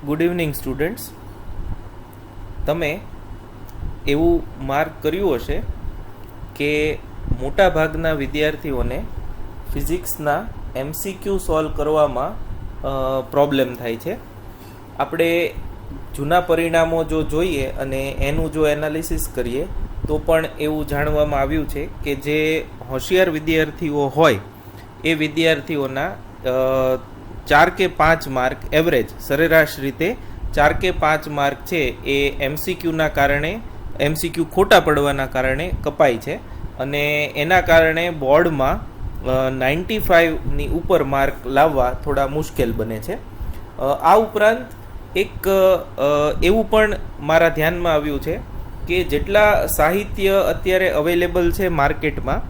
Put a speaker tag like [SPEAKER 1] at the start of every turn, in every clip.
[SPEAKER 1] Good evening students. તમે એવું mark કર્યું હશે કે મોટા ભાગના વિદ્યાર્થીઓને ફિઝિક્સના MCQ સોલ્વ કરવામાં પ્રોબ્લેમ થાય છે. આપણે જૂના પરિણામો જો જોઈએ અને એનું જો એનાલિસિસ કરીએ તો પણ એવું જાણવામાં આવ્યું છે કે જે હોશિયાર વિદ્યાર્થીઓ હોય એ વિદ્યાર્થીઓના 4 કે 5 માર્ક એવરેજ સરેરાશ રીતે 4 કે 5 માર્ક છે એ MCQના કારણે MCQ ખોટા પડવાના કારણે કપાય છે અને એના કારણે બોર્ડમાં 95ની ઉપર માર્ક લાવવા થોડા મુશ્કેલ બને છે. આ ઉપરાંત એક એવું પણ મારા ધ્યાનમાં આવ્યું છે કે જેટલા સાહિત્ય અત્યારે અવેલેબલ છે માર્કેટમાં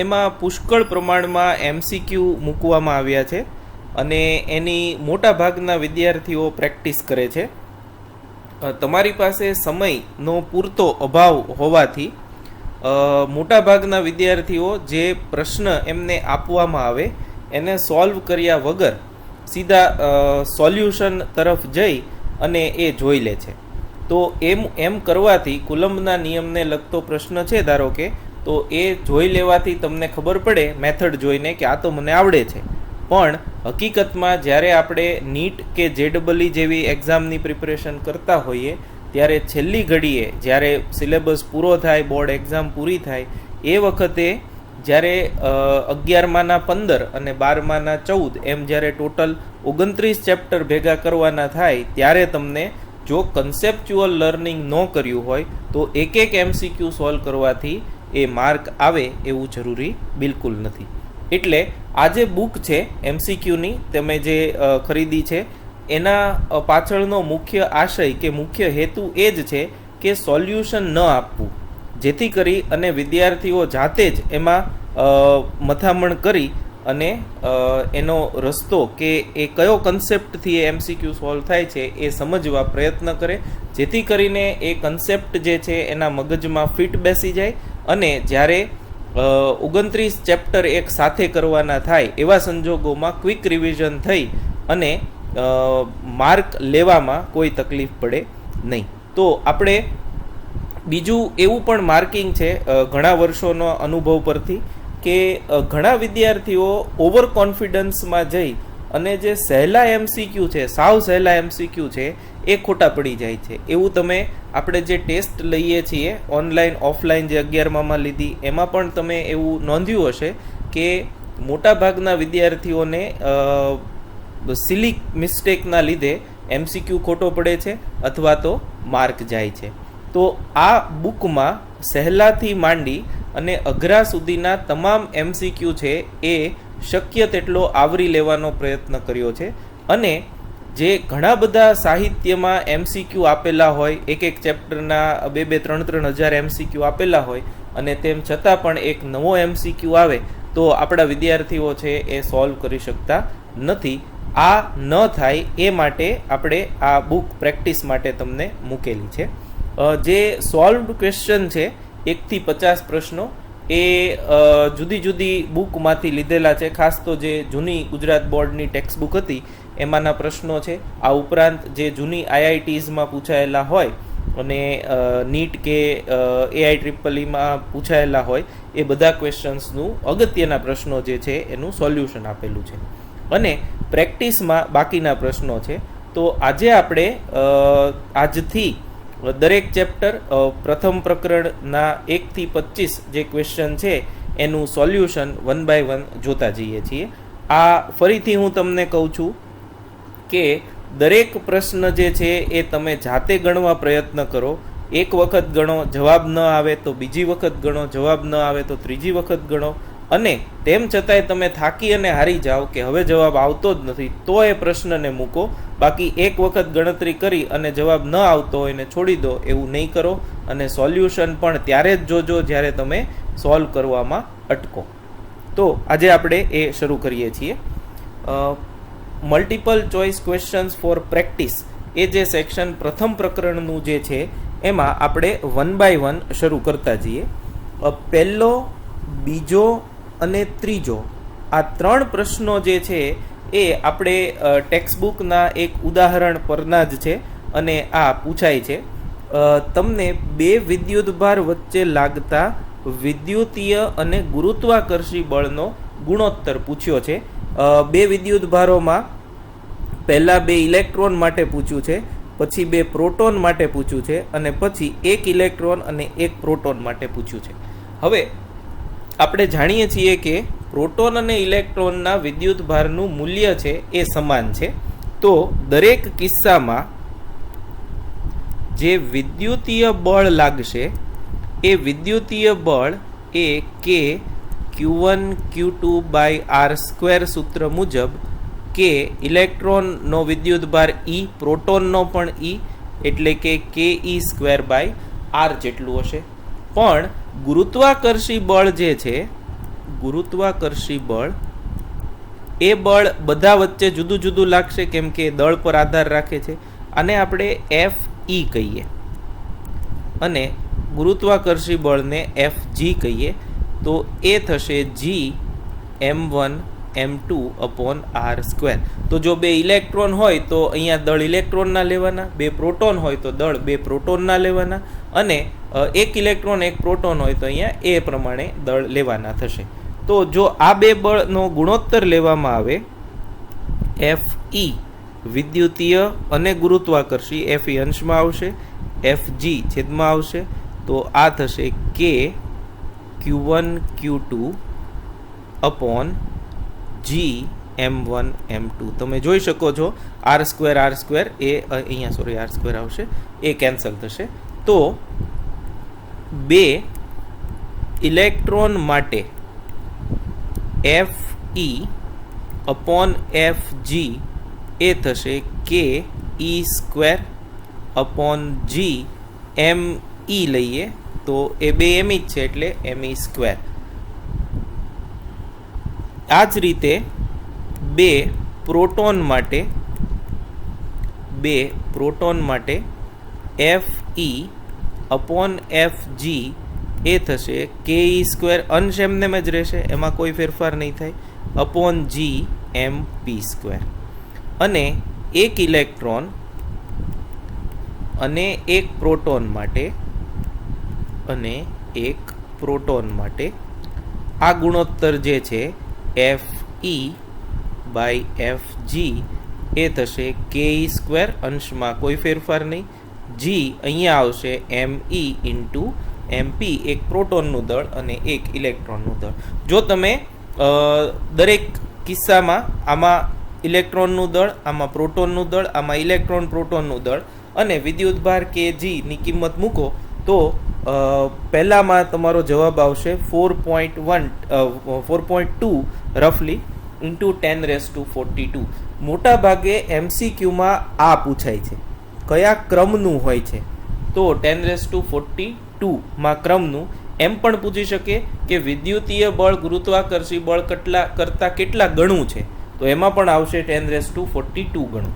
[SPEAKER 1] એમાં પુષ્કળ પ્રમાણમાં MCQ મૂકવામાં આવ્યા છે અને એની મોટા ભાગના વિદ્યાર્થીઓ પ્રેક્ટિસ કરે છે. તમારી પાસે સમયનો પૂરતો અભાવ હોવાથી મોટા ભાગના વિદ્યાર્થીઓ જે પ્રશ્ન એમને આપવામાં આવે એને સોલ્વ કર્યા વગર સીધા સોલ્યુશન તરફ જઈ અને એ જોઈ લે છે. તો એમ કરવાથી કુલમ્બના નિયમને લગતો પ્રશ્ન છે ધારો કે, તો એ જોઈ લેવાથી તમને ખબર પડે મેથડ જોઈને કે આ તો મને આવડે છે, પણ હકીકતમાં જ્યારે આપણે નીટ કે JEE જેવી એક્ઝામની પ્રિપરેશન કરતા હોઈએ ત્યારે છેલ્લી ઘડીએ જ્યારે સિલેબસ પૂરો થાય, બોર્ડ એક્ઝામ પૂરી થાય એ વખતે જ્યારે 11માના 15 અને 12માના 14 એમ જ્યારે ટોટલ 29 ચેપ્ટર ભેગા કરવાના થાય ત્યારે તમને જો કન્સેપ્ચ્યુઅલ લર્નિંગ ન કર્યું હોય તો એક MCQ સોલ્વ કરવાથી એ માર્ક આવે એવું જરૂરી બિલકુલ નથી. એટલે આ જે બુક છે MCQની તમે જે ખરીદી છે એના પાછળનો મુખ્ય આશય કે મુખ્ય હેતુ એ જ છે કે સોલ્યુશન ન આપવું, જેથી કરી અને વિદ્યાર્થીઓ જાતે જ એમાં મથામણ કરી અને એનો રસ્તો કે એ કયો કન્સેપ્ટથી એ MCQ સોલ્વ થાય છે એ સમજવા પ્રયત્ન કરે, જેથી કરીને એ કન્સેપ્ટ જે છે એના મગજમાં ફિટ બેસી જાય અને જ્યારે 29 ચેપ્ટર એક સાથે કરવાના થાય એવા સંજોગોમાં ક્વિક રિવિઝન થઈ અને માર્ક લેવામાં કોઈ તકલીફ પડે નહીં. તો આપણે બીજું એવું પણ માર્કિંગ છે ઘણા વર્ષોનો અનુભવ પરથી કે ઘણા વિદ્યાર્થીઓ ઓવર કોન્ફિડન્સમાં જઈ અને જે સહેલા MCQ છે, સાવ સહેલા MCQ છે એ ખોટા પડી જાય છે. એવું તમે આપણે જે ટેસ્ટ લઈએ છીએ ઓનલાઈન ઓફલાઈન જે 11મામાં લીધી એમાં પણ તમે એવું નોંધ્યું હશે કે મોટા ભાગના વિદ્યાર્થીઓને સિલી મિસ્ટેકના લીધે MCQ ખોટો પડે છે અથવા તો માર્ક જાય છે. તો આ બુકમાં સહેલાથી માંડી અને અઘરા સુધીના તમામ MCQ છે એ શક્ય તેટલો આવરી લેવાનો પ્રયત્ન કર્યો છે અને જે ઘણા બધા સાહિત્યમાં MCQ આપેલા હોય, એક ચેપ્ટરના 2-3 હજાર MCQ આપેલા હોય અને તેમ છતાં પણ એક નવો MCQ આવે તો આપણા વિદ્યાર્થીઓ છે એ સોલ્વ કરી શકતા નથી. આ ન થાય એ માટે આપણે આ બુક પ્રેક્ટિસ માટે તમને મૂકેલી છે. જે સોલ્વડ ક્વેશ્ચન છે 1 થી 50 પ્રશ્નો એ જુદી જુદી બુકમાંથી લીધેલા છે. ખાસ તો જે જૂની ગુજરાત બોર્ડની ટેક્સ્ટ બુક હતી એમાંના પ્રશ્નો છે. આ ઉપરાંત જે જૂની IITsમાં પૂછાયેલા હોય અને નીટ કે AIEEEમાં પૂછાયેલા હોય એ બધા ક્વેશ્ચન્સનું અગત્યના પ્રશ્નો જે છે એનું સોલ્યુશન આપેલું છે અને પ્રેક્ટિસમાં બાકીના પ્રશ્નો છે. તો આજે આપણે આજથી દરેક ચેપ્ટર પ્રથમ પ્રકરણના 1 થી 25 જે ક્વેશ્ચન છે એનું સોલ્યુશન 1 by 1 જોતા જઈએ છીએ. આ ફરીથી હું તમને કહું છું કે દરેક પ્રશ્ન જે છે એ તમે જાતે ગણવા પ્રયત્ન કરો. એક વખત ગણો, જવાબ ન આવે તો બીજી વખત ગણો, જવાબ ન આવે તો ત્રીજી વખત ગણો અને તેમ છતાંય તમે થાકી અને હારી જાઓ કે હવે જવાબ આવતો જ નથી તો એ પ્રશ્નને મૂકો. બાકી એક વખત ગણતરી કરી અને જવાબ ન આવતો હોય એને છોડી દો, એવું નહીં કરો અને સોલ્યુશન પણ ત્યારે જ જોજો જ્યારે તમે સોલ્વ કરવામાં અટકો. તો આજે આપણે એ શરૂ કરીએ છીએ. Multiple choice questions for practice એ જે સેક્શન પ્રથમ પ્રકરણનું જે છે એમાં આપણે 1 by 1 શરૂ કરતા જઈએ. પહેલો, બીજો અને ત્રીજો આ 3 પ્રશ્નો જે છે એ આપણે ટેક્સ્ટબુકના એક ઉદાહરણ પરના જ છે અને આ પૂછાય છે. તમને બે વિદ્યુતભાર વચ્ચે લાગતા વિદ્યુતીય અને ગુરુત્વાકર્ષી બળનો ગુણોત્તર પૂછ્યો છે. બે વિદ્યુતભારોમાં પહેલા બે ઇલેક્ટ્રોન માટે પૂછ્યું છે, પછી બે પ્રોટોન માટે પૂછ્યું છે અને પછી એક ઇલેક્ટ્રોન અને એક પ્રોટોન માટે પૂછ્યું છે. હવે આપણે જાણીએ છીએ કે પ્રોટોન અને ઇલેક્ટ્રોનના વિદ્યુતભારનું મૂલ્ય છે એ સમાન છે. તો દરેક કિસ્સામાં જે વિદ્યુતીય બળ લાગશે એ વિદ્યુતીય બળ એ કે Q1 Q2 બાય R² સૂત્ર મુજબ કે ઇલેક્ટ્રોનનો વિદ્યુતભાર E, પ્રોટોનનો પણ E, એટલે કે KE² બાય R જેટલું હશે. પણ ગુરુત્વાકર્ષી બળ જે છે, ગુરુત્વાકર્ષી બળ એ બળ બધા વચ્ચે જુદું જુદું લાગશે કેમ કે દળ પર આધાર રાખે છે. આને આપણે FE કહીએ અને ગુરુત્વાકર્ષી બળને FG કહીએ. તો એ થશે G m1 m2 upon R². તો જો બે ઇલેક્ટ્રોન હોય તો અહીંયા દળ ઇલેક્ટ્રોનના લેવાના, બે પ્રોટોન હોય તો દળ બે પ્રોટોનના લેવાના અને એક ઇલેક્ટ્રોન એક પ્રોટોન હોય તો અહીંયા એ પ્રમાણે દળ લેવાના થશે. તો જો આ બે બળનો ગુણોત્તર લેવામાં આવે, FE વિદ્યુતીય અને ગુરુત્વાકર્ષી, FE અંશમાં આવશે, FG છેદમાં આવશે, તો આ થશે કે Q1 Q2 upon G m1 m2. તમે જોઈ શકો છો R² એ અહીંયા R² આવશે, એ કેન્સલ થશે. તો બે ઇલેક્ટ્રોન માટે FE અપોન FG એ થશે કે E² અપોન G ME લઈએ તો એ બે એમ જ છે એટલે ME². આ જ રીતે બે પ્રોટોન માટે FE અપોન FG એ થશે KE², અંશ એમને જ રહેશે, એમાં કોઈ ફેરફાર નહીં થાય, અપોન G MP². અને એક ઇલેક્ટ્રોન અને એક પ્રોટોન માટે આ ગુણોત્તર જે છે FE બાય FG એ થશે KE², અંશમાં કોઈ ફેરફાર નહીં, G અહીંયા આવશે ME ઇન્ટુ MP, એક પ્રોટોનનું દળ અને એક ઇલેક્ટ્રોનનું દળ. જો તમે દરેક કિસ્સામાં આમાં ઇલેક્ટ્રોનનું દળ, આમાં પ્રોટોનનું દળ, આમાં ઇલેક્ટ્રોન પ્રોટોનનું દળ અને વિદ્યુતભાર kg ની કિંમત મૂકો તો પહેલામાં તમારો જવાબ આવશે 4.2 રફલી ઇન્ટુ 10⁻42. મોટા ભાગે MCQમાં આ પૂછાય છે, કયા ક્રમનું હોય છે. તો 10⁻42 માં ક્રમનું. એમ પણ પૂછી શકે કે વિદ્યુતીય બળ ગુરુત્વાકર્ષી બળ કરતાં કેટલા ગણું છે, તો એમાં પણ આવશે 10⁻42 ગણું.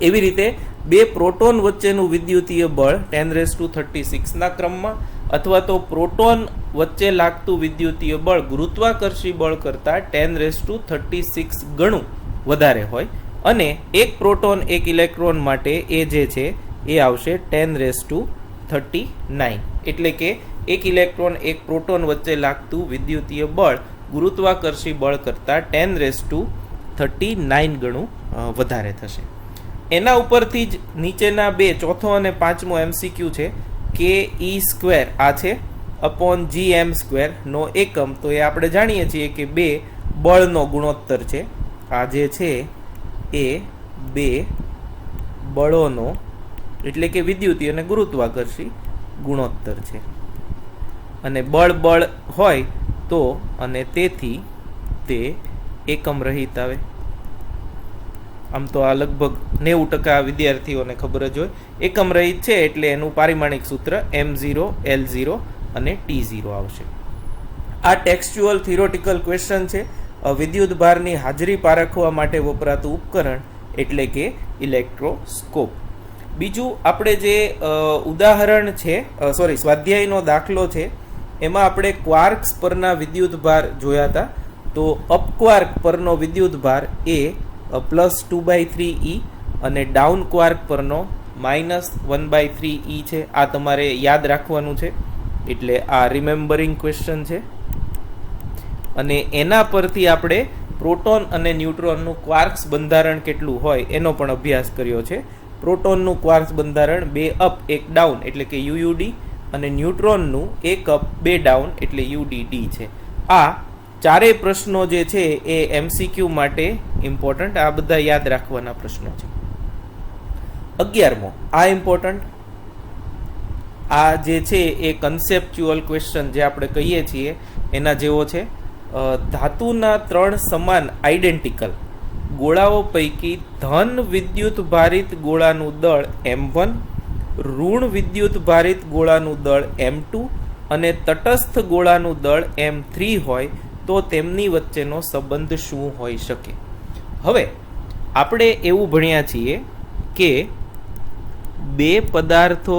[SPEAKER 1] એવી રીતે બે પ્રોટોન વચ્ચેનું વિદ્યુતીય બળ 10⁻36 ના ક્રમમાં, અથવા તો પ્રોટોન વચ્ચે લાગતું વિદ્યુતીય બળ ગુરુત્વાકર્ષી બળ કરતાં 10⁻36 ગણું વધારે હોય. અને એક પ્રોટોન એક ઇલેક્ટ્રોન માટે એ જે છે એ આવશે 10⁻39. એટલે કે એક ઇલેક્ટ્રોન એક પ્રોટોન વચ્ચે લાગતું વિદ્યુતીય બળ ગુરુત્વાકર્ષી બળ કરતાં 10⁻39 ગણું વધારે થશે. એના ઉપરથી જ નીચેના બે, ચોથો અને પાંચમો MCQ છે કે E² આ છે અપોન GM² નો એકમ. તો એ આપણે જાણીએ છીએ કે બે બળનો ગુણોત્તર છે. આ જે છે એ બે બળોનો એટલે કે વિદ્યુતીય અને ગુરુત્વાકર્ષી ગુણોત્તર છે. અને બળ હોય તો અને તેથી તે એકમ રહિત આવે. આમ તો આ લગભગ 90% વિદ્યાર્થીઓને ખબર જ હોય. એકમ રહિત છે એટલે એનું પારિમાણિક સૂત્ર M0 L0 અને T0 આવશે. આ ટેક્સ્ચ્યુઅલ થિયોરિટિકલ ક્વેશ્ચન છે. વિદ્યુતભારની હાજરી પારખવા માટે વપરાતું ઉપકરણ એટલે કે ઇલેક્ટ્રોસ્કોપ. બીજું આપણે જે ઉદાહરણ છે, સ્વાધ્યાયનો દાખલો છે, એમાં આપણે ક્વાર્ક્સ પરના વિદ્યુતભાર જોયા હતા. તો અપ ક્વાર્ક પરનો વિદ્યુતભાર એ +2/3e અને ડાઉન ક્વાર્ક પરનો -1/3e છે. આ તમારે યાદ રાખવાનું છે, એટલે આ રિમેમ્બરિંગ ક્વેશ્ચન છે. અને એના પરથી આપણે પ્રોટોન અને ન્યુટ્રોનનું ક્વાર્ક્સ બંધારણ કેટલું હોય એનો પણ અભ્યાસ કર્યો છે. પ્રોટોનનું ક્વાર્ક્સ બંધારણ 2 અપ 1 ડાઉન એટલે કે UUD અને ન્યુટ્રોનનું 1 અપ 2 ડાઉન એટલે UDD છે. આ ચારેય પ્રશ્નો જે છે એ MCQ માટે ઇમ્પોર્ટન્ટ, આ બધા યાદ રાખવાના પ્રશ્નો છે. 11મો આ ઇમ્પોર્ટન્ટ, આ જે છે એ કન્સેપ્ચ્યુઅલ ક્વેશ્ચન જે આપણે કહીએ છીએ એના જેવો છે. ધાતુના 3 સમાન આઇડેન્ટિકલ ગોળાઓ પૈકી ધન વિદ્યુત ભારિત ગોળાનું દળ m1, ઋણ વિદ્યુત ભારિત ગોળાનું દળ m2 અને તટસ્થ ગોળાનું દળ m3 હોય તો તેમની વચ્ચેનો સંબંધ શું હોઈ શકે? હવે આપણે એવું ભણ્યા છીએ કે બે પદાર્થો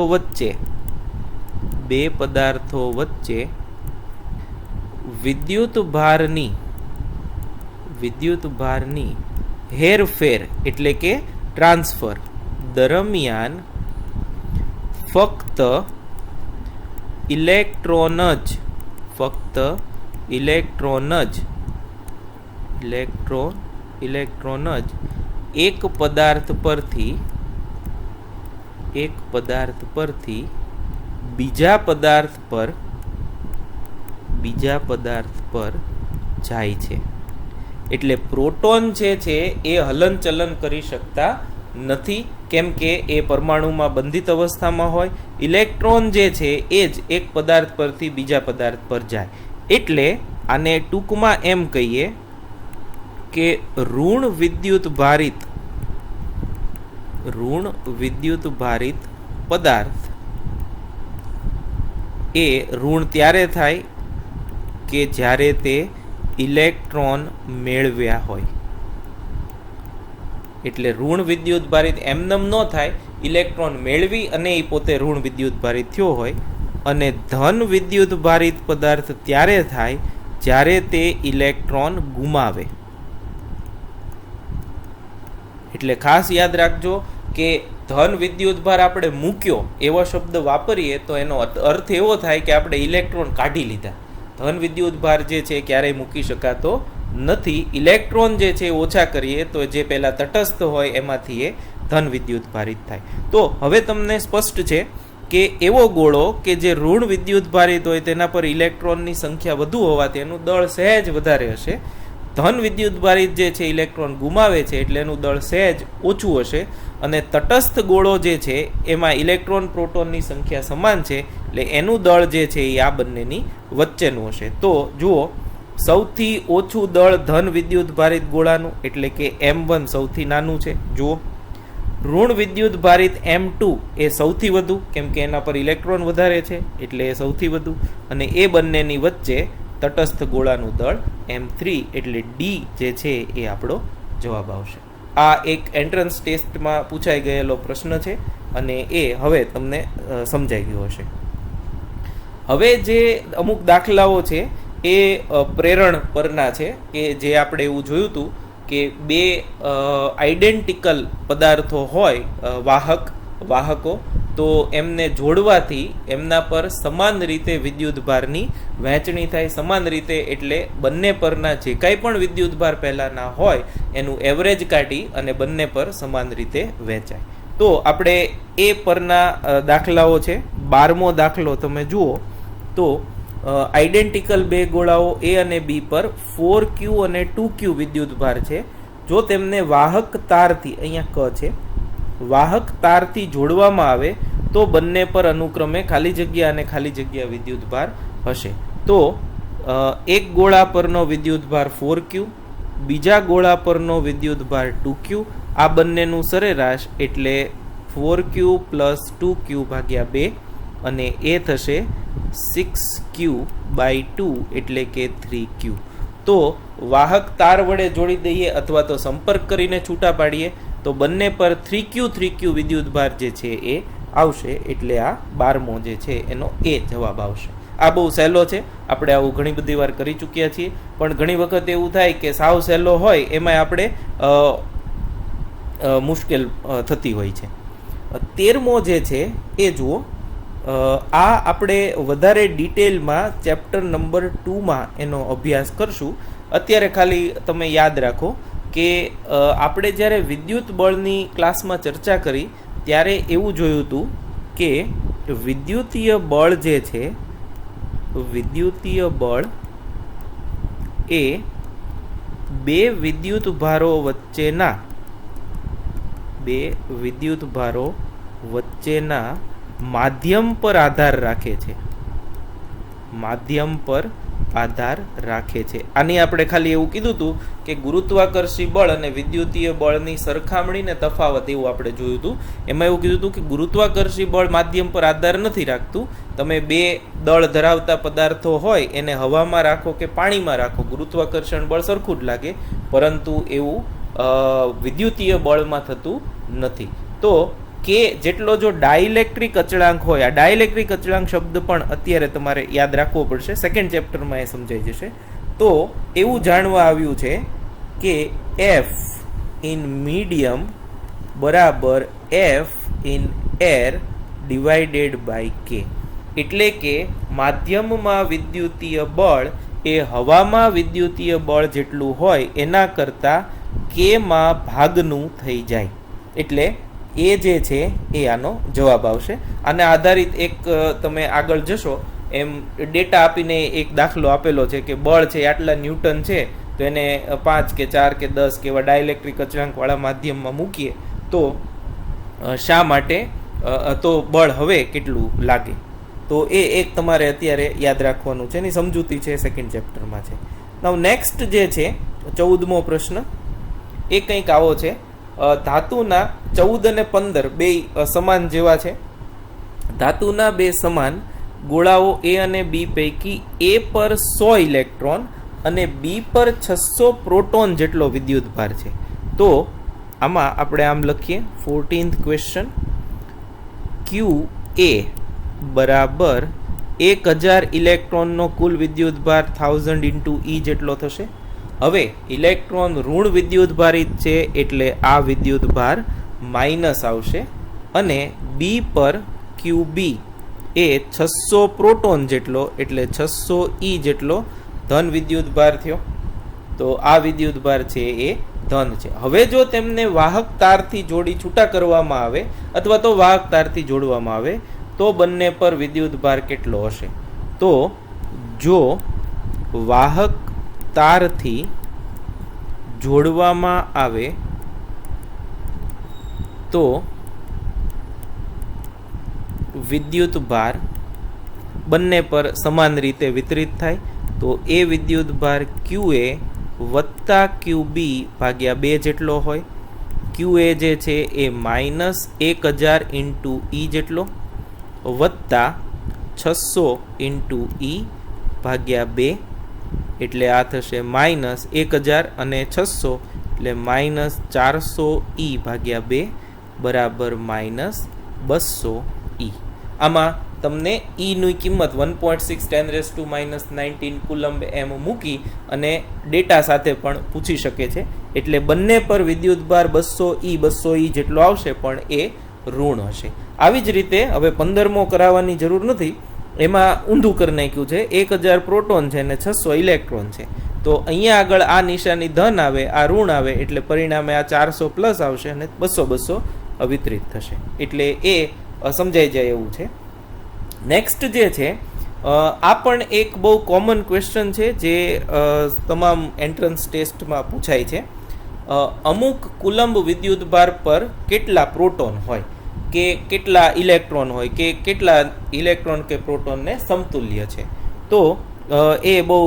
[SPEAKER 1] વચ્ચે વિદ્યુત ભારની હેરફેર એટલે કે ટ્રાન્સફર દરમિયાન ફક્ત ઇલેક્ટ્રોન જ એક પદાર્થ પરથી બીજા પદાર્થ પર જાય છે. એટલે પ્રોટોન જે છે એ હલનચલન કરી શકતા નથી, કેમ કે એ પરમાણુમાં બંધિત અવસ્થામાં હોય. ઇલેક્ટ્રોન જે છે એ જ એક પદાર્થ પરથી બીજા પદાર્થ પર જાય. એટલે આને ટૂંકમાં એમ કહીએ કે ઋણ વિદ્યુત ભારિત પદાર્થ એ ઋણ ત્યારે થાય કે જ્યારે તે ઇલેક્ટ્રોન મેળવ્યા હોય. એટલે ઋણ વિદ્યુત ભારિત એમનેમ ન થાય, ઇલેક્ટ્રોન મેળવી અને એ પોતે ઋણ વિદ્યુત ભારિત થયો હોય. અને ધન વિદ્યુત ભારિત પદાર્થ ત્યારે થાય જ્યારે તે ઇલેક્ટ્રોન ગુમાવે. એટલે ખાસ યાદ રાખજો કે ધન વિદ્યુતભાર આપણે મૂક્યો એવો શબ્દ વાપરીએ તો એનો અર્થ એવો થાય કે આપણે ઇલેક્ટ્રોન કાઢી લીધા. ધન વિદ્યુતભાર જે છે ક્યારેય મૂકી શકાતો નથી. ઇલેક્ટ્રોન જે છે ઓછા કરીએ તો જે પહેલા તટસ્થ હોય એમાંથી એ ધન વિદ્યુતભારિત થાય. તો હવે તમને સ્પષ્ટ છે કે એવો ગોળો કે જે ઋણ વિદ્યુતભારિત હોય તેના પર ઇલેક્ટ્રોનની સંખ્યા વધુ હોવાથી એનું દળ સહેજ વધારે હશે. ધન વિદ્યુતભારિત જે છે ઇલેક્ટ્રોન ગુમાવે છે એટલે એનું દળ સહેજ ઓછું હશે. અને તટસ્થ ગોળો જે છે એમાં ઇલેક્ટ્રોન પ્રોટોનની સંખ્યા સમાન છે એટલે એનું દળ જે છે એ આ બંનેની વચ્ચેનું હશે. તો જુઓ, સૌથી ઓછું દળ ધન વિદ્યુતભારિત ગોળાનું એટલે કે m1 સૌથી નાનું છે. જુઓ, ઋણ વિદ્યુતભારિત m2 એ સૌથી વધુ, કેમ કે એના પર ઇલેક્ટ્રોન વધારે છે એટલે એ સૌથી વધુ. અને એ બંનેની વચ્ચે તટસ્થ ગોળાનું દળ m3 એટલે D જે છે એ આપણો જવાબ આવશે. આ એક એન્ટ્રન્સ ટેસ્ટમાં પૂછાઈ ગયેલો પ્રશ્ન છે અને એ હવે તમને સમજાઈ ગયો હશે. હવે જે અમુક દાખલાઓ છે એ પ્રેરણ પરના છે કે જે આપણે એવું જોયું હતું કે બે આઈડેન્ટિકલ પદાર્થો હોય વાહકો, તો એમને જોડવાથી એમના પર સમાન રીતે વિદ્યુતભારની વહેંચણી થાય. સમાન રીતે એટલે બંને પરના જે કાંઈ પણ વિદ્યુતભાર પહેલાંના હોય એનું એવરેજ કાઢી અને બંને પર સમાન રીતે વહેંચાય. તો આપણે એ પરના દાખલાઓ છે. 12મો દાખલો તમે જુઓ તો આઈડેન્ટિકલ બે ગોળાઓ A અને B પર 4Q અને 2Q વિદ્યુતભાર છે. જો તેમને વાહક તારથી, અહીંયા ક છે, વાહક તારથી જોડવામાં આવે તો બંને પર અનુક્રમે ખાલી જગ્યા અને ખાલી જગ્યા વિદ્યુતભાર હશે. તો એક ગોળા પરનો વિદ્યુતભાર 4Q, બીજા ગોળા પરનો વિદ્યુતભાર 2Q, આ બંનેનું સરેરાશ એટલે 4Q + 2Q ભાગ્યા 2 અને એ થશે 6Q/2 એટલે કે 3Q. તો વાહક તાર વડે જોડી દઈએ અથવા તો સંપર્ક કરીને છૂટા પાડીએ તો બંને પર 3Q વિદ્યુતભાર જે છે એ આવશે. એટલે આ 12મો જે છે એનો એ જવાબ આવશે. આ બહુ સહેલો છે, આપણે આવું ઘણી બધી વાર કરી ચૂક્યા છીએ, પણ ઘણી વખત એવું થાય કે સાવ સહેલો હોય એમાં આપણે મુશ્કેલ થતી હોય છે. 13મો જે છે એ જુઓ. આ આપણે વધારે ડિટેલમાં ચેપ્ટર નંબર 2માં એનો અભ્યાસ કરશું. અત્યારે ખાલી તમે યાદ રાખો કે આપણે જ્યારે વિદ્યુત બળની ક્લાસમાં ચર્ચા કરી ત્યારે એવું જોયું હતું કે વિદ્યુતીય બળ જે છે, વિદ્યુતીય બળ એ બે વિદ્યુત ભારો વચ્ચેના માધ્યમ પર આધાર રાખે છે. માધ્યમ પર આધાર રાખે છે. આની આપણે ખાલી એવું કીધું હતું કે ગુરુત્વાકર્ષી બળ અને વિદ્યુતીય બળની સરખામણીને તફાવત એવું આપણે જોયું હતું. એમાં એવું કીધું હતું કે ગુરુત્વાકર્ષી બળ માધ્યમ પર આધાર નથી રાખતું. તમે બે દળ ધરાવતા પદાર્થો હોય એને હવામાં રાખો કે પાણીમાં રાખો, ગુરુત્વાકર્ષણ બળ સરખું જ લાગે, પરંતુ એવું વિદ્યુતીય બળમાં થતું નથી. તો કે જેટલો જો ડાઇલેક્ટ્રિક અચળાંક હોય, આ ડાઇલેક્ટ્રિક અચળાંક શબ્દ પણ અત્યારે તમારે યાદ રાખવો પડશે, સેકન્ડ ચેપ્ટરમાં એ સમજાઈ જશે. તો એવું જાણવા આવ્યું છે કે એફ ઇન મીડિયમ બરાબર F in air divided by K. એટલે કે માધ્યમમાં વિદ્યુતીય બળ એ હવામાં વિદ્યુતીય બળ જેટલું હોય એના કરતાં કેમાં ભાગનું થઈ જાય. એટલે એ જે છે એ આનો જવાબ આવશે. આને આધારિત એક તમે આગળ જશો એમ ડેટા આપીને એક દાખલો આપેલો છે કે બળ છે આટલા ન્યૂટન છે, તો એને 5 કે 4 કે 10 કે એવા ડાયલેક્ટ્રિક અચળાંકવાળા માધ્યમમાં મૂકીએ તો શા માટે, તો બળ હવે કેટલું લાગે. તો એ એક તમારે અત્યારે યાદ રાખવાનું છે, એની સમજૂતી છે સેકન્ડ ચેપ્ટરમાં છે. નાઉ નેક્સ્ટ જે છે 14મો પ્રશ્ન એ કંઈક આવો છે. ધાતુના 14 અને 15 બે સમાન જેવા છે. ધાતુના બે સમાન ગોળાઓ A અને B પૈકી A પર 100 ઇલેક્ટ્રોન અને B પર 600 પ્રોટોન જેટલો વિદ્યુત ભાર છે. તો આમાં આપણે આમ લખીએ 14th ક્વેશ્ચન, QA બરાબર 1000 ઇલેક્ટ્રોનનો કુલ વિદ્યુત ભાર 1000 × E જેટલો થશે. હવે ઇલેક્ટ્રોન ઋણ વિદ્યુત ભારિત છે એટલે આ વિદ્યુત ભાર માઇનસ આવશે અને B પર QB એ 600 પ્રોટોન જેટલો એટલે 600 E જેટલો ધન વિદ્યુત ભાર થયો. તો આ વિદ્યુત ભાર છે એ ધન છે. હવે જો તેમને વાહક તારથી જોડી છૂટા કરવામાં આવે અથવા તો વાહક તારથી જોડવામાં આવે તો બંને પર વિદ્યુત ભાર કેટલો હશે. તો જો વાહક તારથી જોડવામાં આવે તો વિદ્યુત ભાર બંને પર સમાન રીતે વિતરિત થાય. તો એ વિદ્યુત ભાર QA વત્તા QB ભાગ્યા 2 જેટલો હોય. QA જે છે એ -1000 × E જેટલો વત્તા 600 × E ભાગ્યા 2 એટલે આ થશે -1000 અને 600 એટલે -400 E ભાગ્યા 2 બરાબર -200 E. આમાં તમને E ની કિંમત 1.6 × 10⁻⁹ કુલમ્બ એમ મૂકી અને ડેટા સાથે પણ પૂછી શકે છે. એટલે બંને પર વિદ્યુત ભાર 200 E જેટલો આવશે પણ એ ઋણ હશે. આવી જ રીતે હવે 15મો કરાવવાની જરૂર નથી, એમાં ઊંધું કરી નાખ્યું છે. 1000 પ્રોટોન છે અને 600 ઇલેક્ટ્રોન છે. તો અહીંયા આગળ આ નિશાની ધન આવે, આ ઋણ આવે, એટલે પરિણામે આ 400 પ્લસ આવશે અને 200 વિતરિત થશે. એટલે એ સમજાઈ જાય એવું છે. નેક્સ્ટ જે છે આ પણ એક બહુ કોમન ક્વેશ્ચન છે જે તમામ એન્ટ્રન્સ ટેસ્ટમાં પૂછાય છે. અમુક કુલંબ વિદ્યુત ભાર પર કેટલા પ્રોટોન હોય કે કેટલા ઇલેક્ટ્રોન હોય કે કેટલા ઇલેક્ટ્રોન કે પ્રોટોનને સમતુલ્ય છે. તો એ બહુ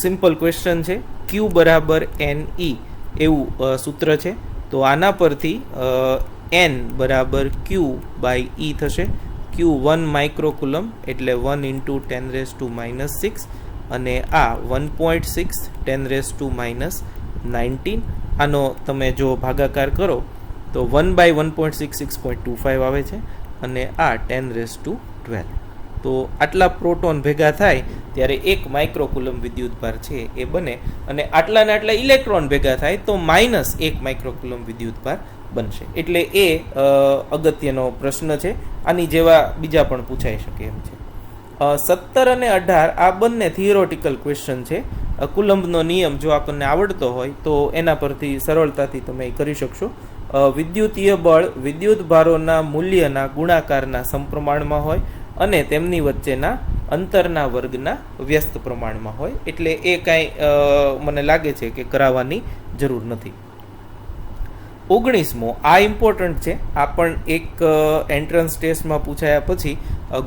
[SPEAKER 1] સિમ્પલ ક્વેશ્ચન છે. Q બરાબર NE એવું સૂત્ર છે. તો આના પરથી N બરાબર Q બાય E થશે. Q 1 માઇક્રોકુલમ એટલે 1 × 10⁻⁻⁶ અને આ 1.6 10⁻⁻19. આનો તમે જો ભાગાકાર કરો તો 1/1.6 6.25 આવે છે અને આ 10⁻12. તો આટલા પ્રોટોન ભેગા થાય ત્યારે 1 માઇક્રોકુલમ વિદ્યુતભાર છે એ બને, અને આટલા ને આટલા ઇલેક્ટ્રોન ભેગા થાય તો -1 માઇક્રોકુલમ વિદ્યુતભાર બનશે. એટલે એ અગત્યનો પ્રશ્ન છે. આની જેવા બીજા પણ પૂછાઈ શકે એમ છે. 17 અને 18 આ બંને થિયોરેટિકલ ક્વેશ્ચન છે. કુલમ્બનો નિયમ જો આપણને આવડતો હોય તો એના પરથી સરળતાથી તમે કરી શકશો. વિદ્યુતીય બળ વિદ્યુતભારોના મૂલ્યના ગુણાકારના સમપ્રમાણમાં હોય અને તેમની વચ્ચેના અંતરના વર્ગના વ્યસ્ત પ્રમાણમાં હોય. એટલે એ કાંઈ મને લાગે છે કે કરાવવાની જરૂર નથી. 19મો આ ઇમ્પોર્ટન્ટ છે. આ પણ એક એન્ટ્રન્સ ટેસ્ટમાં પૂછાયા પછી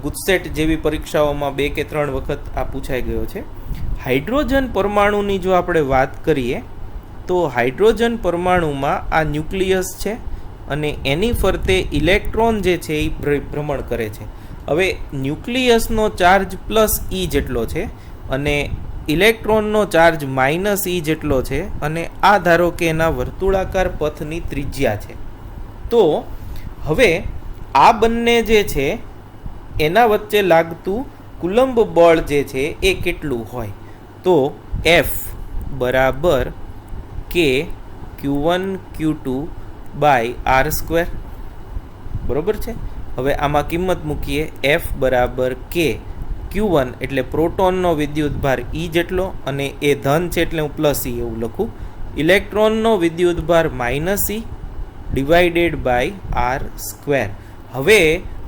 [SPEAKER 1] ગુજસેટ જેવી પરીક્ષાઓમાં 2 કે 3 વખત આ પૂછાઈ ગયો છે. હાઇડ્રોજન પરમાણુની જો આપણે વાત કરીએ તો હાઇડ્રોજન પરમાણુમાં આ ન્યુક્લિયસ છે અને એની ફરતે ઇલેક્ટ્રોન જે છે એ ભ્રમણ કરે છે. હવે ન્યુક્લિયસનો ચાર્જ +E જેટલો છે અને ઇલેક્ટ્રોનનો ચાર્જ -E જેટલો છે, અને આ ધારો કે એના વર્તુળાકાર પથની ત્રિજ્યા છે. તો હવે આ બંને જે છે એના વચ્ચે લાગતું કુલંબ બળ જે છે એ કેટલું હોય? તો F બરાબર K Q1 Q2/r². બરોબર છે. હવે આમાં કિંમત મૂકીએ. F બરાબર K Q1 એટલે પ્રોટોનનો વિદ્યુતભાર E જેટલો, અને એ ધન છે એટલે હું +E એવું લખું. ઇલેક્ટ્રોનનો વિદ્યુતભાર -E /r². હવે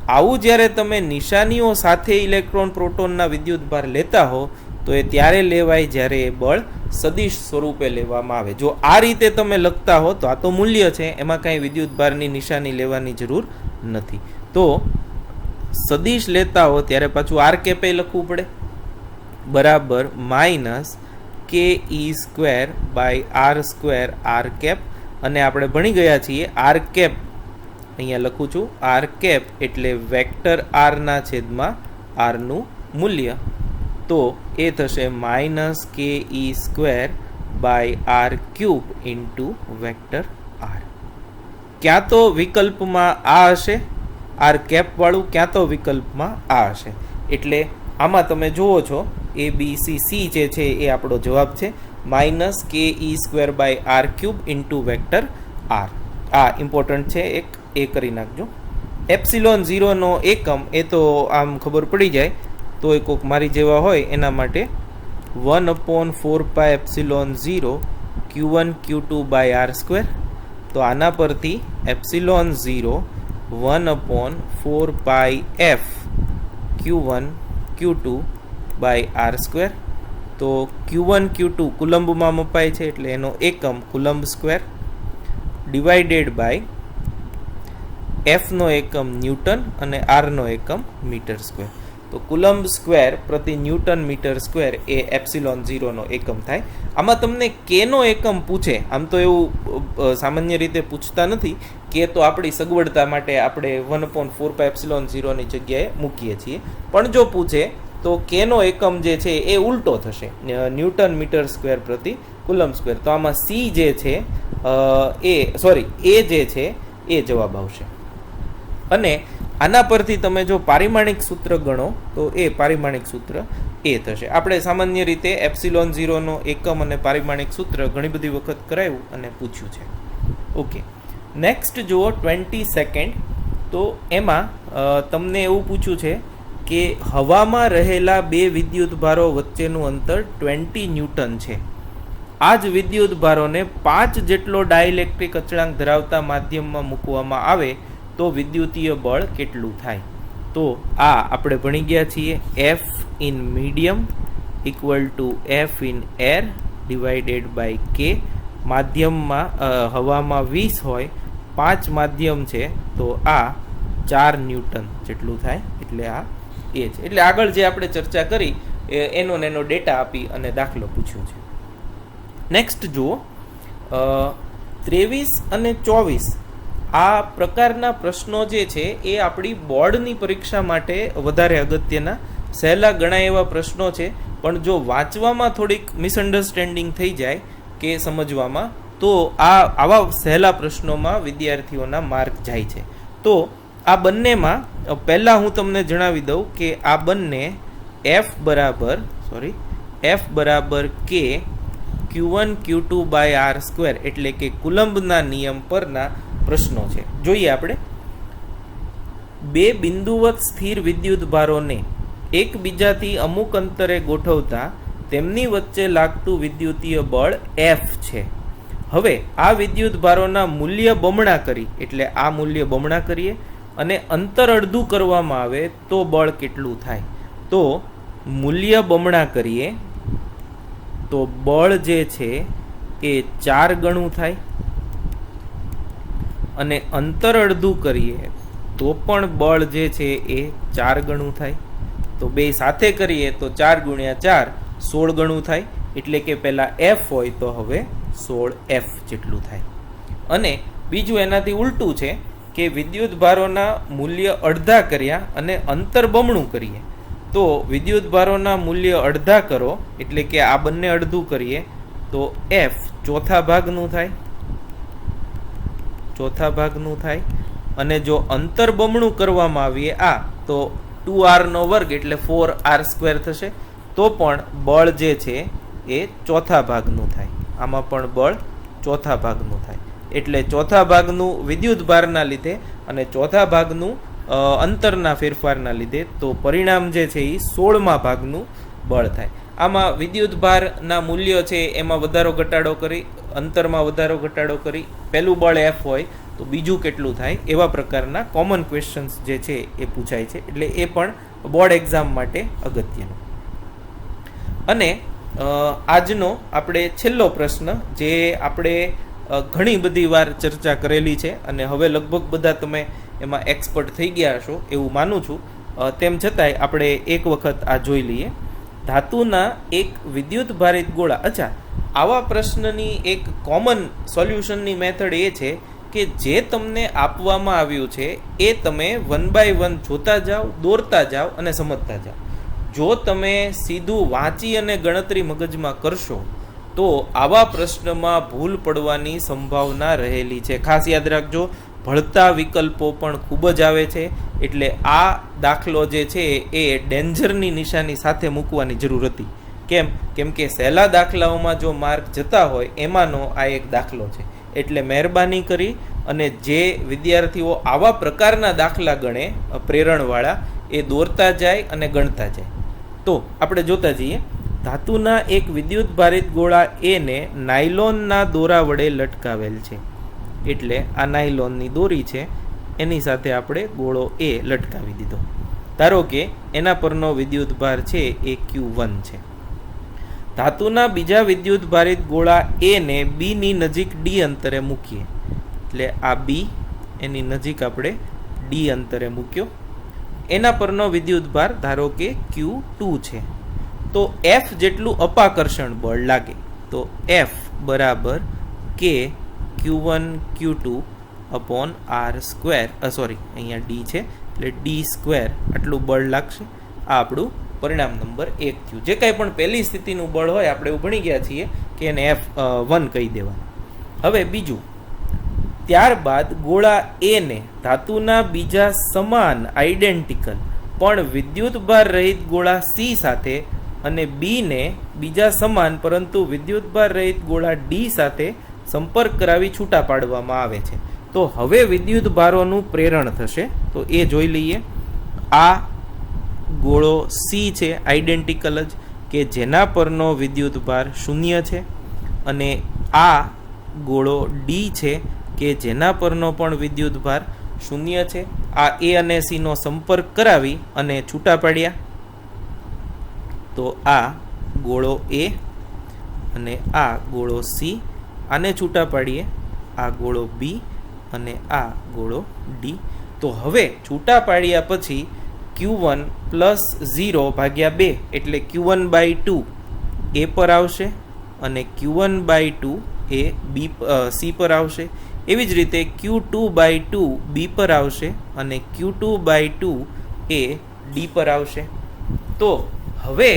[SPEAKER 1] આવું જ્યારે તમે નિશાનીઓ સાથે ઇલેક્ટ્રોન પ્રોટોનના વિદ્યુતભાર લેતા હો તો એ ત્યારે લેવાય જ્યારે એ બળ સદિશ સ્વરૂપે લેવામાં આવે. જો આ રીતે તમે લખતા હો તો આ તો મૂલ્ય છે, એમાં કાંઈ વિદ્યુતભારની નિશાની લેવાની જરૂર નથી. તો સદિશ લેતા હો ત્યારે પાછું r કેપ લખવું પડે, બરાબર -ke²/r²r કેપ. અને આપણે ભણી ગયા છીએ r કેપ, અહીંયા લખું છું r કેપ એટલે વેક્ટર r ના છેદમાં r નું મૂલ્ય. તો એ થશે -ke²/r³ ઇન્ટુ વેક્ટર r. ક્યાં તો વિકલ્પમાં આ હશે r કેપ વાળું, ક્યાં તો વિકલ્પમાં આ હશે. એટલે આમાં તમે જુઓ છો ABC જે છે એ આપણો જવાબ છે, -ke²/r³ ઇન્ટુ વેક્ટર r. આ ઇમ્પોર્ટન્ટ છે, એક એ કરી નાખજો. ε0 નો એકમ એ તો આમ ખબર પડી જાય, તો એ કોઈક મારી જેવા હોય એના માટે 1/4πε0 Q1 Q2/r². તો આના પરથી ε0 1/4πf Q1 Q2/r². તો Q1 Q2 કુલંબમાં મપાય છે એટલે એનો એકમ coulomb square, divided by F નો એકમ ન્યૂટન અને R નો એકમ મીટર સ્ક્વેર. તો કુલંબ સ્ક્વેર પ્રતિ ન્યૂટન મીટર સ્ક્વેર એ ε0 નો એકમ થાય. આમાં તમને કે નો એકમ પૂછે, આમ તો એવું સામાન્ય રીતે પૂછતા નથી. કે તો આપણી સગવડતા માટે આપણે 1/4πε0 ની જગ્યાએ મૂકીએ છીએ, પણ જો પૂછે તો કે નો એકમ જે છે એ ઉલટો થશે, ન્યૂટન મીટર સ્ક્વેર પ્રતિ કુલંબ સ્ક્વેર. તો આમાં સી જે છે એ જે છે એ જવાબ આવશે. અને આના પરથી તમે જો પારિમાણિક સૂત્ર ગણો તો એ પારિમાણિક સૂત્ર એ થશે. આપણે સામાન્ય રીતે ε0 નો એકમ અને પારિમાણિક સૂત્ર ઘણી બધી વખત કરાવ્યું અને પૂછ્યું છે. ઓકે, નેક્સ્ટ જુઓ 22nd. તો એમાં તમને એવું પૂછ્યું છે કે હવામાં રહેલા 2 વિદ્યુતભારો વચ્ચેનું અંતર 20 ન્યૂટન છે. આ જ વિદ્યુતભારોને 5 જેટલો ડાઇલેક્ટ્રિક અચળાંક ધરાવતા માધ્યમમાં મૂકવામાં આવે તો વિદ્યુતીય બળ કેટલું થાય? તો આ આપણે ભણી ગયા છીએ, F in medium equal to F in air divided by K. માધ્યમમાં હવામાં 20 હોય, 5 માધ્યમ છે તો આ 4 ન્યૂટન જેટલું થાય. એટલે આ એ છે. એટલે આગળ જે આપણે ચર્ચા કરી એનો ડેટા આપી અને દાખલો પૂછ્યો છે. નેક્સ્ટ જુઓ 23 અને 24. આ પ્રકારના પ્રશ્નો જે છે એ આપણી બોર્ડની પરીક્ષા માટે વધારે અગત્યના સહેલા ગણાય એવા પ્રશ્નો છે, પણ જો વાંચવામાં થોડીક મિસઅન્ડરસ્ટેન્ડિંગ થઈ જાય કે સમજવામાં, તો આવા સહેલા પ્રશ્નોમાં વિદ્યાર્થીઓના માર્ક જાય છે. તો આ બંનેમાં પહેલાં હું તમને જણાવી દઉં કે આ બંને એફ બરાબર કે Q1 Q2 by R square એટલે કે કુલંબના નિયમ પરના પ્રશ્નો છે. જોઈએ આપણે. બે બિંદુવત સ્થિર વિદ્યુત ભારોને એકબીજાથી અમુક અંતરે ગોઠવતા તેમની વચ્ચે લાગતું વિદ્યુતીય બળ F છે. હવે આ વિદ્યુત ભારોના મૂલ્ય બમણા કરી એટલે આ મૂલ્ય બમણા કરીએ અને અંતર અડધું કરવામાં આવે તો બળ કેટલું થાય? તો મૂલ્ય બમણા કરીએ તો બળ જે છે એ 4 ગણું થાય અને અંતર અડધું કરીએ તો પણ બળ જે છે એ 4 ગણું થાય. તો બે સાથે કરીએ તો 4 ગુણ્યા 4 16 ગણું થાય. એટલે કે પહેલાં F હોય તો હવે 16F જેટલું થાય. અને બીજું એનાથી ઉલટું છે કે વિદ્યુત ભારોના મૂલ્ય અડધા કર્યા અને અંતર બમણું કરીએ તો વિદ્યુત ભારોના મૂલ્ય અડધા કરો એટલે કે આ બંને અડધું કરીએ તો F ચોથા ભાગનું થાય. અને જો અંતર બમણું કરવામાં આવીએ તો 2r² એટલે 4r² થશે. તો પણ બળ જે છે એ ચોથા ભાગનું થાય. આમાં પણ બળ ચોથા ભાગનું થાય. એટલે ચોથા ભાગનું વિદ્યુત ભારના લીધે અને ચોથા ભાગનું અંતરના ફેરફારના લીધે તો પરિણામ જે છે એ 16મા ભાગનું બળ થાય. આમાં વિદ્યુત ભારના મૂલ્ય છે એમાં વધારો ઘટાડો કરી, અંતરમાં વધારો ઘટાડો કરી પહેલું બળ F હોય તો બીજું કેટલું થાય એવા પ્રકારના કોમન ક્વેશ્ચન્સ જે છે એ પૂછાય છે. એટલે એ પણ બોર્ડ એક્ઝામ માટે અગત્યનું. અને આજનો આપણે છેલ્લો પ્રશ્ન જે આપણે ઘણી બધી વાર ચર્ચા કરેલી છે અને હવે લગભગ બધા તમે એમાં એક્સપર્ટ થઈ ગયા હશો એવું માનું છું. તેમ છતાંય આપણે એક વખત આ જોઈ લઈએ. ધાતુના એક વિદ્યુત ભારિત ગોળા. અચ્છા, આવા પ્રશ્નની એક કોમન સોલ્યુશનની મેથડ એ છે કે જે તમને આપવામાં આવ્યું છે એ તમે 1 by 1 જોતા જાઓ, દોરતા જાઓ અને સમજતા જાઓ. જો તમે સીધું વાંચી અને ગણતરી મગજમાં કરશો તો આવા પ્રશ્નમાં ભૂલ પડવાની સંભાવના રહેલી છે. ખાસ યાદ રાખજો, ભળતા વિકલ્પો પણ ખૂબ જ આવે છે. એટલે આ દાખલો જે છે એ ડેન્જરની નિશાની સાથે મૂકવાની જરૂર હતી. કેમ કે સહેલા દાખલાઓમાં જો માર્ક જતા હોય એમાંનો આ એક દાખલો છે. એટલે મહેરબાની કરી અને જે વિદ્યાર્થીઓ આવા પ્રકારના દાખલા ગણે પ્રેરણવાળા એ દોરતા જાય અને ગણતા જાય. તો આપણે જોતા જઈએ. ધાતુના એક વિદ્યુત ભારિત ગોળા એને નાયલોનના દોરા વડે લટકાવેલ છે. એટલે આ નાયલોનની દોરી છે એની સાથે આપણે ગોળો એ લટકાવી દીધો. ધારો કે એના પરનો વિદ્યુત ભાર છે એ Q1 છે. ધાતુના બીજા વિદ્યુત ભારિત ગોળા એ ને બી ની નજીક ડી અંતરે મૂકીએ. એટલે આ બી એની નજીક આપણે ડી અંતરે મૂક્યો. એના પરનો વિદ્યુત ભાર ધારો કે Q2 છે. તો F જેટલું અપાકર્ષણ બળ લાગે. તો F બરાબર કે Q1 Q2 અપોન r². અહીંયા ડી છે એટલે d² આટલું બળ લાગશે. આ આપણું પરિણામ નંબર 1 થયું. જે કાંઈ પણ પહેલી સ્થિતિનું બળ હોય આપણે એવું ભણી ગયા છીએ કે એને F1 કહી દેવાનું. હવે બીજું, ત્યારબાદ ગોળા એ ને ધાતુના બીજા સમાન આઈડેન્ટિકલ પણ વિદ્યુત ભાર રહિત ગોળા સી સાથે અને બી ને બીજા સમાન પરંતુ વિદ્યુત ભાર રહિત ગોળા ડી સાથે સંપર્ક કરાવી છૂટા પાડવામાં આવે છે. તો હવે વિદ્યુત ભારોનું પ્રેરણ થશે. તો એ જોઈ લઈએ. આ ગોળો સી છે આઈડેન્ટિકલ જ કે જેના પરનો વિદ્યુત ભાર 0 છે અને આ ગોળો ડી છે કે જેના પરનો પણ વિદ્યુત ભાર 0 છે. આ એ અને સી નો સંપર્ક કરાવી અને છૂટા પાડ્યા. તો આ ગોળો એ અને આ ગોળો સી. આને છૂટા પાડીએ, આ ગોળો બી અને આ ગોળો ડી. તો હવે છૂટા પાડ્યા પછી Q1 પ્લસ 0/2 એટલે Q1/2 એ પર આવશે અને Q1/2 એ સી પર આવશે. એવી જ રીતે Q2/2 બી પર આવશે અને Q2/2 એ ડી પર આવશે. તો હવે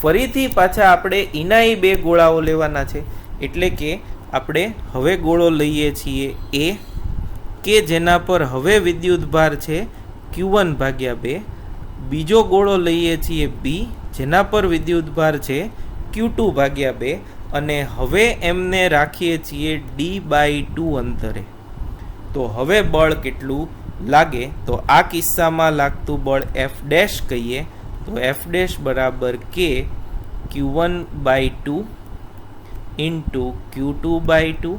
[SPEAKER 1] ફરીથી પાછા આપણે ઇનાઈ બે ગોળાઓ લેવાના છે. એટલે કે આપણે હવે ગોળો લઈએ છીએ એ કે જેના પર હવે વિદ્યુતભાર છે Q1 ભાગ્યા 2. બીજો ગોળો લઈએ છીએ B, જેના પર વિદ્યુતભાર છે Q2 ભાગ્યા 2, અને હવે એમને રાખીએ છીએ D/2 અંતરે. તો હવે બળ કેટલું લાગે? તો આ કિસ્સામાં લાગતું બળ F' કહીએ તો F' બરાબર K Q1/2 into Q2/2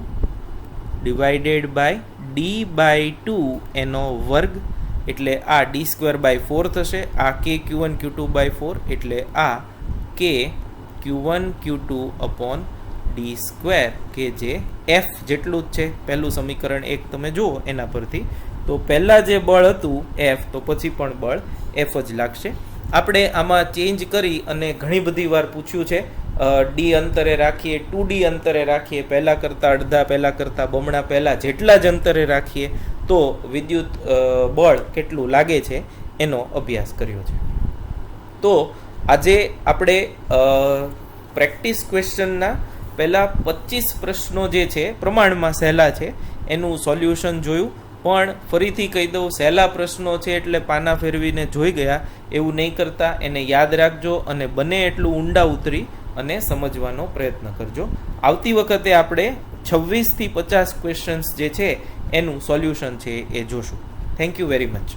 [SPEAKER 1] divided by D/2 એનો વર્ગ, એટલે આ D²/4 થશે. આ K Q1 Q2/4 એટલે આ K Q1 Q2 upon D², કે જે F જેટલું જ છે. પહેલું સમીકરણ 1 તમે જુઓ એના પરથી. તો પહેલાં જે બળ હતું F, તો પછી પણ બળ F જ લાગશે. આપણે આમાં ચેન્જ કરી અને ઘણી બધી વાર પૂછ્યું છે, D અંતરે રાખીએ, 2D અંતરે રાખીએ, પહેલાં કરતાં અડધા, પહેલાં કરતાં બમણા, પહેલાં જેટલા જ અંતરે રાખીએ તો વિદ્યુત બળ કેટલું લાગે છે એનો અભ્યાસ કર્યો છે. તો આજે આપણે પ્રેક્ટિસ ક્વેશ્ચનના પહેલાં 25 પ્રશ્નો જે છે પ્રમાણમાં સહેલા છે એનું સોલ્યુશન જોયું. પણ ફરીથી કહી દઉં, સહેલા પ્રશ્નો છે એટલે પાના ફેરવીને જોઈ ગયા એવું નહીં કરતા, એને યાદ રાખજો અને બને એટલું ઊંડા ઉતરી અને સમજવાનો પ્રયત્ન કરજો. આવતી વખતે આપણે 26 થી 50 ક્વેશ્ચન્સ જે છે એનું સોલ્યુશન છે એ જોશું. Thank you very much.